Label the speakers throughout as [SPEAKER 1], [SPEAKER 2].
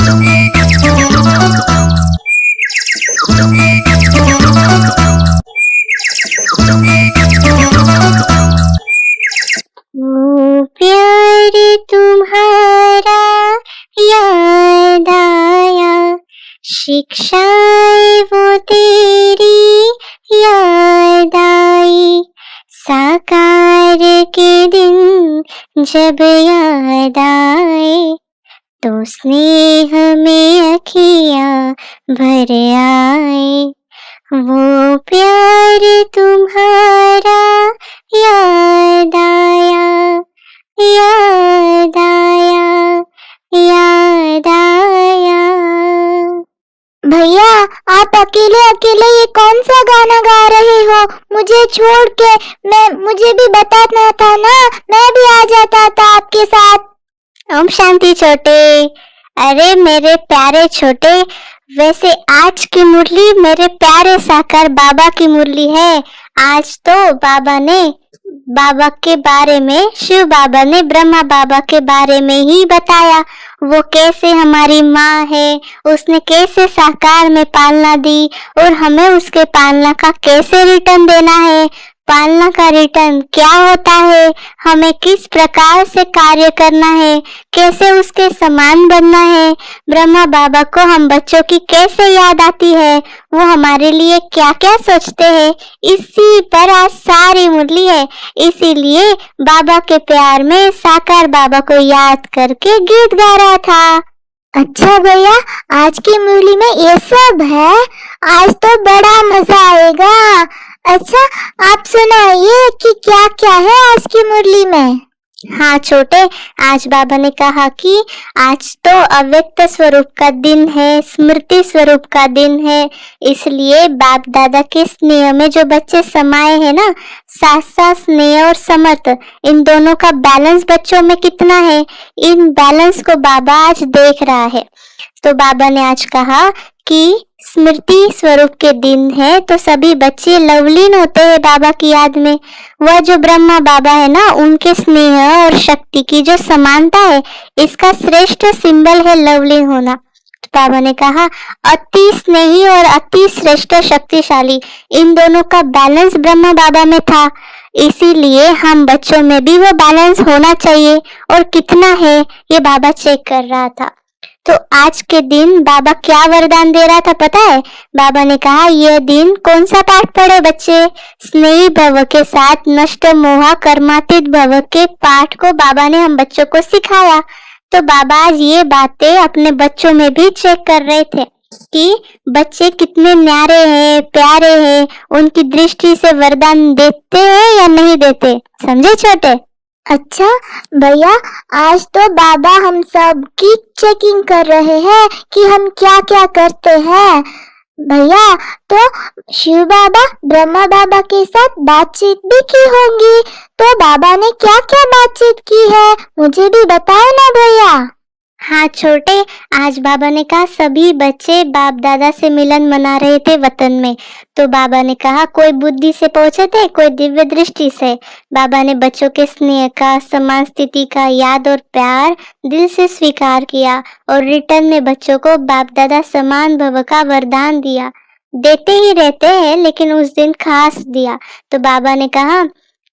[SPEAKER 1] वो प्यार तुम्हारा याद आया, शिक्षाएं वो तेरी याद आई, साकार के दिन जब याद आए, तो स्नेह में अखियां भर आए। वो प्यार तुम्हारा याद आया, याद आया, याद आया।
[SPEAKER 2] भैया, आप अकेले अकेले ये कौन सा गाना गा रहे हो? मुझे छोड़ के मुझे भी बताना था ना, मैं भी आ जाता था आपके साथ।
[SPEAKER 1] ओम शांति छोटे। अरे मेरे प्यारे छोटे, वैसे आज की मुरली मेरे प्यारे साकार बाबा की मुरली है। आज तो बाबा के बारे में, शिव बाबा ने ब्रह्मा बाबा के बारे में ही बताया। वो कैसे हमारी माँ है, उसने कैसे साकार में पालना दी और हमें उसके पालना का कैसे रिटर्न देना है, पालना का रिटर्न क्या होता है, हमें किस प्रकार से कार्य करना है, कैसे उसके समान बनना है, ब्रह्मा बाबा को हम बच्चों की कैसे याद आती है, वो हमारे लिए क्या क्या सोचते हैं, इसी पर आज सारी मुरली है। इसीलिए बाबा के प्यार में साकार बाबा को याद करके गीत गा रहा था।
[SPEAKER 2] अच्छा भैया, आज की मुरली में ये सब है? आज तो बड़ा मजा आएगा। अच्छा, आप सुनाइए कि क्या क्या है आज की मुरली में।
[SPEAKER 1] हाँ छोटे, आज बाबा ने कहा कि आज तो अव्यक्त स्वरूप का दिन है, स्मृति स्वरूप का दिन है। इसलिए बाप दादा के स्नेह में जो बच्चे समाये हैं ना, साथ साथ स्नेह और समर्थ, इन दोनों का बैलेंस बच्चों में कितना है, इन बैलेंस को बाबा आज देख रहा है। तो बाबा ने आज कहा कि स्मृति स्वरूप के दिन है, तो सभी बच्चे लवलीन होते हैं बाबा की याद में। वह जो ब्रह्मा बाबा है ना, उनके स्नेह और शक्ति की जो समानता है, इसका श्रेष्ठ सिंबल है लवलीन होना। तो बाबा ने कहा अति स्नेही और अति श्रेष्ठ शक्तिशाली, इन दोनों का बैलेंस ब्रह्मा बाबा में था। इसीलिए हम बच्चों में भी वो बैलेंस होना चाहिए, और कितना है ये बाबा चेक कर रहा था। तो आज के दिन बाबा क्या वरदान दे रहा था पता है? बाबा ने कहा यह दिन कौन सा पाठ पढ़े बच्चे? स्नेही भव के साथ नष्ट मोहा कर्मातीत भव के पाठ को बाबा ने हम बच्चों को सिखाया। तो बाबा आज ये बातें अपने बच्चों में भी चेक कर रहे थे कि बच्चे कितने न्यारे हैं, प्यारे हैं, उनकी दृष्टि से वरदान देते हैं या नहीं देते। समझे छोटे?
[SPEAKER 2] अच्छा भैया, आज तो बाबा हम सब की चेकिंग कर रहे हैं कि हम क्या क्या करते हैं। भैया, तो शिव बाबा ब्रह्मा बाबा के साथ बातचीत भी की होंगी, तो बाबा ने क्या क्या बातचीत की है, मुझे भी बताओ ना भैया।
[SPEAKER 1] हाँ छोटे, आज बाबा ने कहा सभी बच्चे बाप दादा से मिलन मना रहे थे वतन में। तो बाबा ने कहा कोई बुद्धि से पहुंचे थे, कोई दिव्य दृष्टि से। बाबा ने बच्चों के स्नेह का, समान स्थिति का, याद और प्यार दिल से स्वीकार किया, और रिटर्न में बच्चों को बाप दादा समान भव का वरदान दिया। देते ही रहते हैं, लेकिन उस दिन खास दिया। तो बाबा ने कहा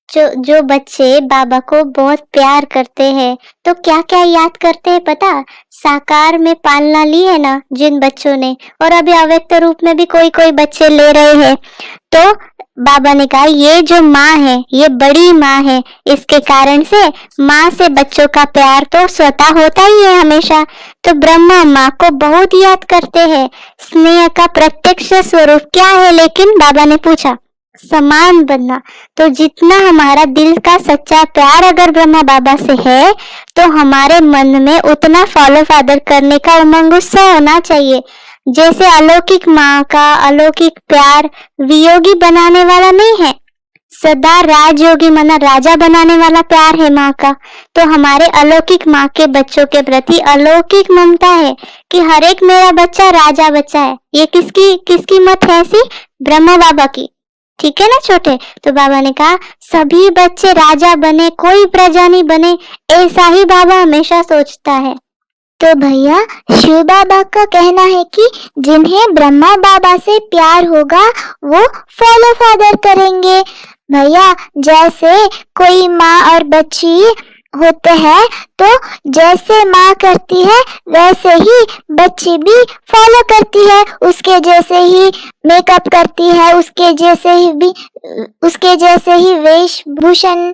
[SPEAKER 1] जो बच्चे बाबा को बहुत प्यार करते हैं, तो क्या क्या याद करते हैं पता? साकार में पालना ली है ना जिन बच्चों ने, और अभी अव्यक्त रूप में भी कोई कोई बच्चे ले रहे हैं, तो बाबा ने कहा ये जो माँ है, ये बड़ी माँ है, इसके कारण से माँ से बच्चों का प्यार तो स्वतः होता ही है हमेशा। तो ब्रह्मा माँ को बहुत याद करते हैं। स्नेह का प्रत्यक्ष स्वरूप क्या है? लेकिन बाबा ने पूछा समान बनना। तो जितना हमारा दिल का सच्चा प्यार अगर ब्रह्मा बाबा से है, तो हमारे मन में उतना फॉलो फादर करने का उमंग उत्साह होना चाहिए। जैसे अलौकिक माँ का अलौकिक प्यार वियोगी बनाने वाला नहीं है, सदा राजयोगी मना राजा बनाने वाला प्यार है माँ का। तो हमारे अलौकिक माँ के बच्चों के प्रति अलौकिक ममता है कि हर एक मेरा बच्चा राजा बच्चा है। ये किसकी मत है ऐसी? ब्रह्मा बाबा की। ठीक है ना छोटे? तो बाबा ने कहा सभी बच्चे राजा बने, कोई प्रजा नहीं बने, ऐसा ही बाबा हमेशा सोचता है।
[SPEAKER 2] तो भैया शिव बाबा का कहना है कि जिन्हें ब्रह्मा बाबा से प्यार होगा वो फॉलो फादर करेंगे। भैया जैसे कोई माँ और बच्ची होते हैं तो जैसे माँ करती है वैसे ही बच्ची भी फॉलो करती है, उसके जैसे ही मेकअप करती है, उसके जैसे ही वेशभूषण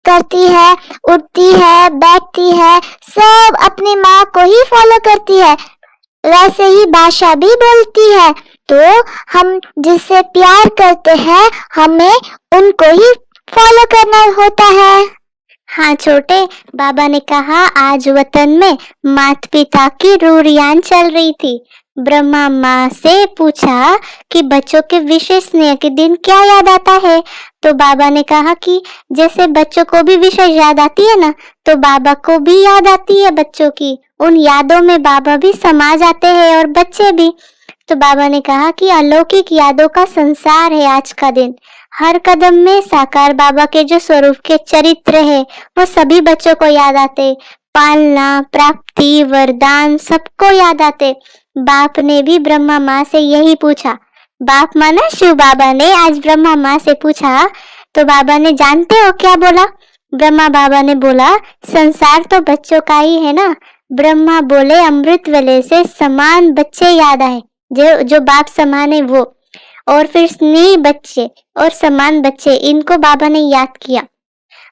[SPEAKER 2] करती है, उठती है, बैठती है, सब अपनी माँ को ही फॉलो करती है, वैसे ही भाषा भी बोलती है। तो हम जिससे प्यार करते हैं हमें उनको ही फॉलो करना होता है।
[SPEAKER 1] हाँ छोटे, बाबा ने कहा आज वतन में माता पिता की रूरियान चल रही थी। ब्रह्मा माँ से पूछा कि बच्चों के विशेष स्नेह के दिन क्या याद आता है। तो बाबा ने कहा कि जैसे बच्चों को भी विशेष याद आती है ना, तो बाबा को भी याद आती है बच्चों की। उन यादों में बाबा भी समा जाते हैं और बच्चे भी। तो बाबा ने कहा कि अलौकिक यादों का संसार है आज का दिन। हर कदम में साकार बाबा के जो स्वरूप के चरित्र है वो सभी बच्चों को याद आते। पालना, प्राप्ति, वरदान सबको याद आते। बाप ने भी ब्रह्मा माँ से यही पूछा। बाप माना शिव बाबा ने आज ब्रह्मा माँ से पूछा तो बाबा ने जानते हो क्या बोला? ब्रह्मा बाबा ने बोला संसार तो बच्चों का ही है ना। ब्रह्मा बोले अमृत वेले से समान बच्चे याद आए, जो बाप समान है वो। और फिर स्नेह बच्चे और समान बच्चे, इनको बाबा ने याद किया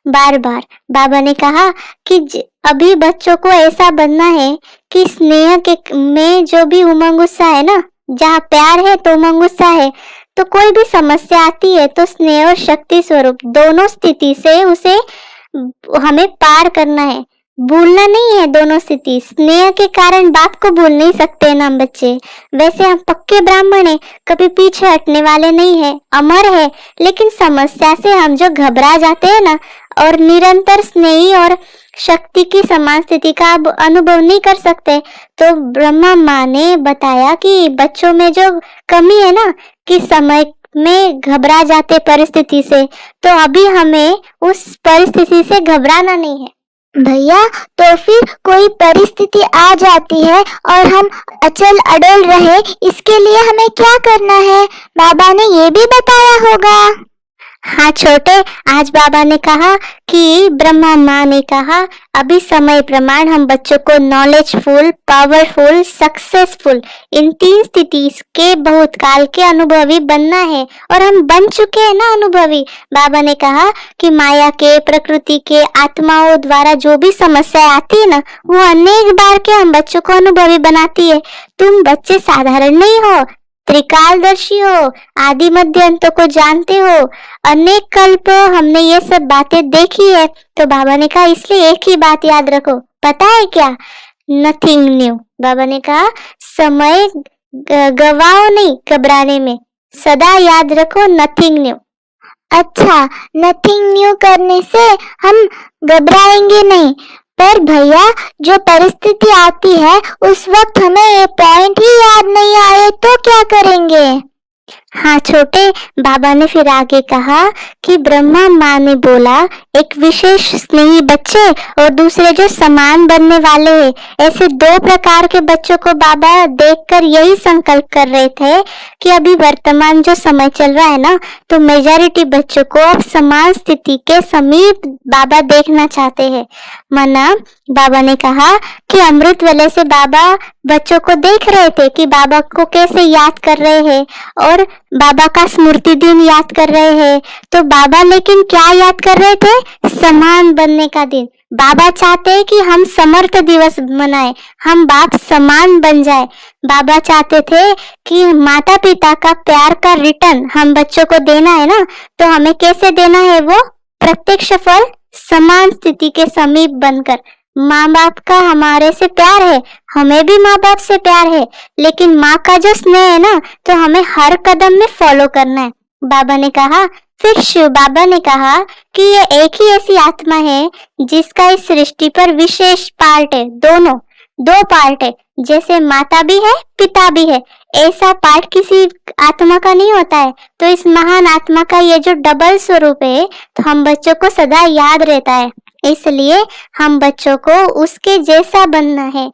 [SPEAKER 1] बार बार। बाबा ने कहा कि अभी बच्चों को ऐसा बनना है कि स्नेह के में जो भी उमंग उत्साह है ना, जहाँ प्यार है तो उमंग उत्साह है, तो कोई भी समस्या आती है तो स्नेह और शक्ति स्वरूप दोनों स्थिति से उसे हमें पार करना है, भूलना नहीं है दोनों स्थिति। स्नेह के कारण बाप को भूल नहीं सकते ना हम बच्चे। वैसे हम पक्के ब्राह्मण हैं, कभी पीछे हटने वाले नहीं है, अमर है। लेकिन समस्या से हम जो घबरा जाते हैं ना और निरंतर स्नेही और शक्ति की समान स्थिति का अनुभव नहीं कर सकते, तो ब्रह्मा माँ ने बताया कि बच्चों में जो कमी है ना कि समय में घबरा जाते परिस्थिति से, तो अभी हमें उस परिस्थिति से घबराना नहीं है।
[SPEAKER 2] भैया तो फिर कोई परिस्थिति आ जाती है और हम अचल अडल रहे, इसके लिए हमें क्या करना है? बाबा ने ये भी बताया होगा।
[SPEAKER 1] हाँ छोटे, आज बाबा ने कहा कि ब्रह्मा माँ ने कहा अभी समय प्रमाण हम बच्चों को नॉलेजफुल, पावरफुल, सक्सेसफुल इन 3 स्थिति के बहुत काल के अनुभवी बनना है और हम बन चुके हैं ना अनुभवी। बाबा ने कहा कि माया के, प्रकृति के, आत्माओं द्वारा जो भी समस्या आती है ना, वो अनेक बार के हम बच्चों को अनुभवी बनाती है। तुम बच्चे साधारण नहीं हो, त्रिकालदर्शी हो, आदि मध्य अंतों को जानते हो, अनेक कल्प हमने ये सब बातें देखी है। तो बाबा ने कहा इसलिए एक ही बात याद रखो, पता है क्या? Nothing new. बाबा ने कहा समय गवाओ नहीं घबराने में, सदा याद रखो नथिंग न्यू।
[SPEAKER 2] अच्छा, नथिंग न्यू करने से हम घबराएंगे नहीं, पर भैया जो परिस्थिति आती है उस वक्त हमें ये पॉइंट ही याद नहीं आए तो क्या करेंगे?
[SPEAKER 1] हाँ छोटे, बाबा ने फिर आगे कहा कि ब्रह्मा माँ ने बोला एक विशेष स्नेही बच्चे और दूसरे जो समान बनने वाले हैं, ऐसे 2 प्रकार के बच्चों को बाबा देखकर यही संकल्प कर रहे थे कि अभी वर्तमान जो समय चल रहा है ना, तो मेजॉरिटी बच्चों को अब समान स्थिति के समीप बाबा देखना चाहते हैं। मना बाबा ने कहा कि अमृत वेले से बाबा बच्चों को देख रहे थे कि बाबा को कैसे याद कर रहे हैं और बाबा का स्मृति दिन याद कर रहे हैं। तो बाबा लेकिन क्या याद कर रहे थे? समान बनने का दिन। बाबा चाहते हैं कि हम समर्थ दिवस मनाएं, हम बाप समान बन जाए। बाबा चाहते थे कि माता पिता का प्यार का रिटर्न हम बच्चों को देना है ना, तो हमें कैसे देना है? वो प्रत्यक्ष फल समान स्थिति के समीप बनकर। माँ बाप का हमारे से प्यार है, हमें भी माँ बाप से प्यार है, लेकिन माँ का जो स्नेह है ना, तो हमें हर कदम में फॉलो करना है। बाबा ने कहा, फिर शिव बाबा ने कहा कि ये एक ही ऐसी आत्मा है जिसका इस सृष्टि पर विशेष पार्ट है। दोनों 2 पार्ट है, जैसे माता भी है पिता भी है, ऐसा पार्ट किसी आत्मा का नहीं होता है। तो इस महान आत्मा का ये जो डबल स्वरूप है, तो हम बच्चों को सदा याद रहता है। इसलिए हम बच्चों को उसके जैसा बनना है।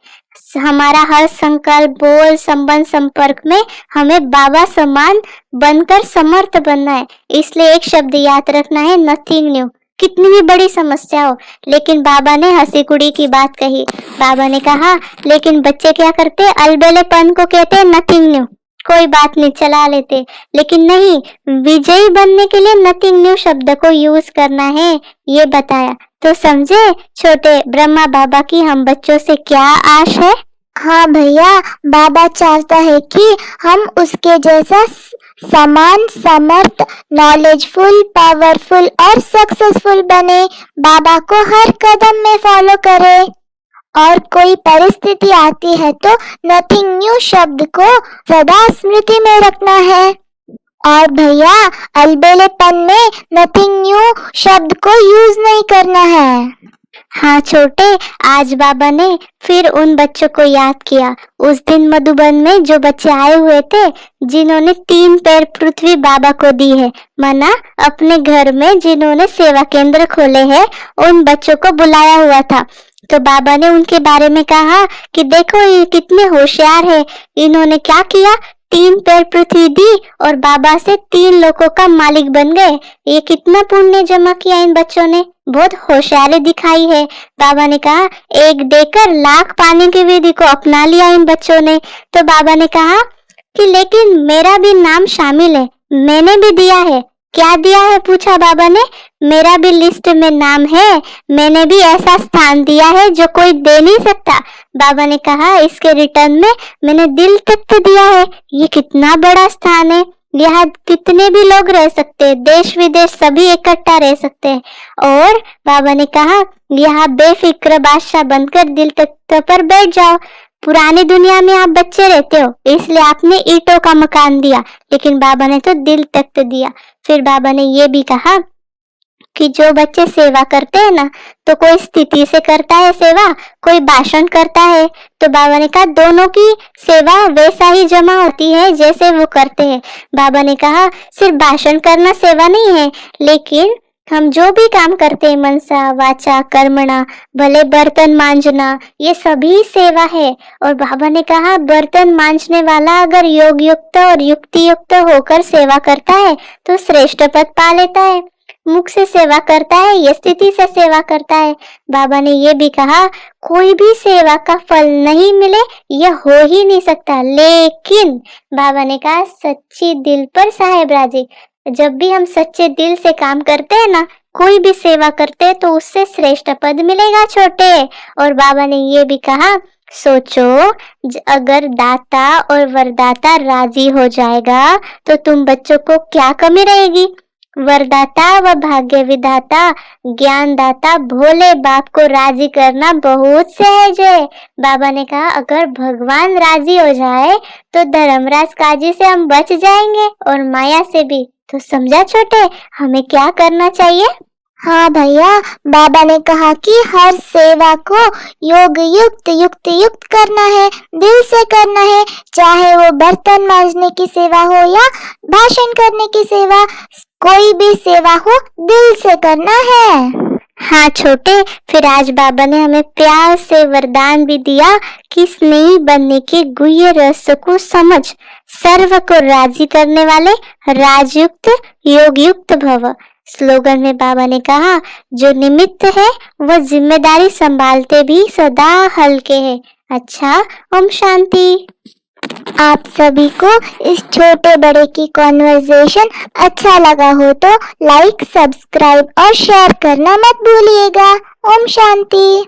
[SPEAKER 1] हमारा हर संकल्प, बोल, संबंध, संपर्क में हमें बाबा समान बनकर समर्थ बनना है। इसलिए एक शब्द याद रखना है, नथिंग न्यू। कितनी भी बड़ी समस्या हो, लेकिन बाबा ने हंसी कुड़ी की बात कही। बाबा ने कहा, लेकिन बच्चे क्या करते, अलबेलेपन को कहते हैं नथिंग न्यू, कोई बात नहीं चला लेते। लेकिन नहीं, विजयी बनने के लिए नथिंग न्यू शब्द को यूज करना है, ये बताया। तो समझे छोटे ब्रह्मा बाबा की हम बच्चों से क्या आश है?
[SPEAKER 2] हाँ भैया, बाबा चाहता है कि हम उसके जैसा समान, समर्थ, नॉलेजफुल, पावरफुल और सक्सेसफुल बने, बाबा को हर कदम में फॉलो करें। और कोई परिस्थिति आती है तो नथिंग न्यू शब्द को सदा स्मृति में रखना है। और भैया, अलबेलेपन में नथिंग न्यू शब्द को यूज नहीं करना है।
[SPEAKER 1] हाँ छोटे, आज बाबा ने फिर उन बच्चों को याद किया। उस दिन मधुबन में जो बच्चे आए हुए थे, जिन्होंने 3 पैर पृथ्वी बाबा को दी है, माना अपने घर में जिन्होंने सेवा केंद्र खोले हैं, उन बच्चों को बुलाया हुआ था। तो बाबा ने उनके बारे में कहा कि देखो ये कितने होशियार है, इन्होंने क्या किया, 3 पैर पृथ्वी दी और बाबा से 3 लोगों का मालिक बन गए। ये कितना पुण्य जमा किया इन बच्चों ने, बहुत होशियारी दिखाई है। बाबा ने कहा, एक देकर लाख पाने की विधि को अपना लिया इन बच्चों ने। तो बाबा ने कहा कि लेकिन मेरा भी नाम शामिल है, मैंने भी दिया है। क्या दिया है, पूछा बाबा ने। मेरा भी लिस्ट में नाम है, मैंने भी ऐसा स्थान दिया है जो कोई दे नहीं सकता। बाबा ने कहा, इसके रिटर्न में मैंने दिल तक दिया है। ये कितना बड़ा स्थान है, यहाँ कितने भी लोग रह सकते हैं, देश विदेश सभी इकट्ठा रह सकते हैं। और बाबा ने कहा, यहाँ बेफिक्र बादशाह बनकर दिल तख्त पर बैठ जाओ। पुरानी दुनिया में आप बच्चे रहते हो, इसलिए आपने ईंटों का मकान दिया, लेकिन बाबा ने तो दिल तख्त दिया। फिर बाबा ने ये भी कहा कि जो बच्चे सेवा करते हैं ना, तो कोई स्थिति से करता है सेवा, कोई भाषण करता है। तो बाबा ने कहा, दोनों की सेवा वैसा ही जमा होती है जैसे वो करते हैं। बाबा ने कहा, सिर्फ भाषण करना सेवा नहीं है, लेकिन हम जो भी काम करते हैं, मनसा वाचा कर्मणा, भले बर्तन मांजना, ये सभी सेवा है। और बाबा ने कहा, बर्तन मांजने वाला अगर योग युक्त और युक्ति युक्त होकर सेवा करता है तो श्रेष्ठ पद पा लेता है। मुख से सेवा करता है, ये स्थिति से सेवा करता है। बाबा ने ये भी कहा, कोई भी सेवा का फल नहीं मिले, यह हो ही नहीं सकता। लेकिन बाबा ने कहा, सच्ची दिल पर साहेब राजी। जब भी हम सच्चे दिल से काम करते हैं ना, कोई भी सेवा करते हैं, तो उससे श्रेष्ठ पद मिलेगा छोटे। और बाबा ने ये भी कहा, सोचो अगर दाता और वरदाता राजी हो जाएगा तो तुम बच्चों को क्या कमी रहेगी। वरदाता व भाग्य विधाता ज्ञानदाता भोले बाप को राजी करना बहुत सहज है। बाबा ने कहा, अगर भगवान राजी हो जाए तो धर्मराज काजी से हम बच जाएंगे और माया से भी। तो समझा छोटे, हमें क्या करना चाहिए?
[SPEAKER 2] हाँ भैया, बाबा ने कहा कि हर सेवा को योग युक्त युक्त युक्त करना है, दिल से करना है, चाहे वो बर्तन मांजने की सेवा हो या भाषण करने की सेवा, कोई भी सेवा हो दिल से करना है।
[SPEAKER 1] हाँ छोटे, फिर आज बाबा ने हमें प्यार से वरदान भी दिया कि स्नेही बनने के गुह्य रस को समझ, सर्व को राजी करने वाले राजयुक्त योग युक्त भव। स्लोगन में बाबा ने कहा, जो निमित्त है वह जिम्मेदारी संभालते भी सदा हल्के है। अच्छा, ओम शांति।
[SPEAKER 2] आप सभी को इस छोटे बड़े की कॉन्वर्सेशन अच्छा लगा हो तो लाइक, सब्सक्राइब और शेयर करना मत भूलिएगा। ओम शांति।